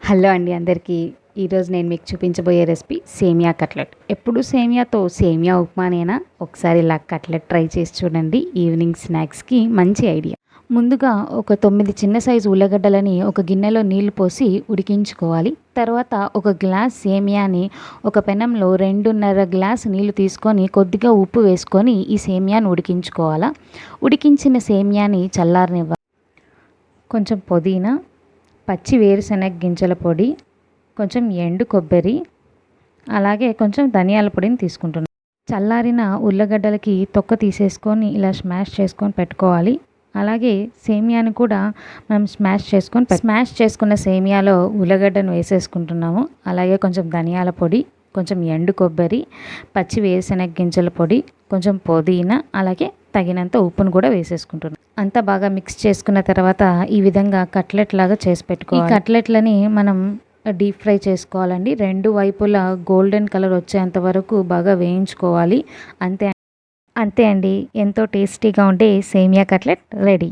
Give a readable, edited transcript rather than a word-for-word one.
Hello అండి అందరికీ. ఈరోజు నేను మీకు చూపించబోయే రెసిపీ సేమియా కట్లెట్. ఎప్పుడు సేమియాతో సేమియా ఉప్మానేనా? ఒకసారి ఇలా కట్లెట్ ట్రై చేసి చూడండి. ఈవినింగ్ స్నాక్స్కి మంచి ఐడియా. ముందుగా ఒక 9 చిన్న సైజు ఉల్లగడ్డలని ఒక గిన్నెలో నీళ్లు పోసి ఉడికించుకోవాలి. తర్వాత ఒక గ్లాస్ సేమియాని ఒక పెనంలో 2.5 గ్లాస్ నీళ్లు తీసుకొని కొద్దిగా ఉప్పు వేసుకొని ఈ సేమియాని ఉడికించుకోవాలా. ఉడికించిన సేమియాని చల్లారనివ్వాలి. కొంచెం పుదీనా, పచ్చి వేరుశనగ గింజల పొడి, కొంచెం ఎండు కొబ్బరి, అలాగే కొంచెం ధనియాల పొడిని తీసుకుంటున్నాను. చల్లారిన ఉల్లగడ్డలకి తొక్క తీసేసుకొని ఇలా స్మాష్ చేసుకొని పెట్టుకోవాలి. అలాగే సేమియాని కూడా మనం స్మాష్ చేసుకున్న సేమియాలో ఉల్లగడ్డను వేసేసుకుంటున్నాము. అలాగే కొంచెం ధనియాల పొడి, కొంచెం ఎండు కొబ్బరి, పచ్చి వేరుశనగ గింజల పొడి, కొంచెం పుదీనా, అలాగే తగినంత ఉప్పును కూడా వేసేసుకుంటున్నాం. అంతా బాగా మిక్స్ చేసుకున్న తర్వాత ఈ విధంగా కట్లెట్ లాగా చేసి పెట్టుకోవాలి. ఈ కట్లెట్లని మనం డీప్ ఫ్రై చేసుకోవాలండి. 2 వైపులా గోల్డెన్ కలర్ వచ్చేంత వరకు బాగా వేయించుకోవాలి. అంతే అండి, ఎంతో టేస్టీగా ఉండే సేమియా కట్లెట్ రెడీ.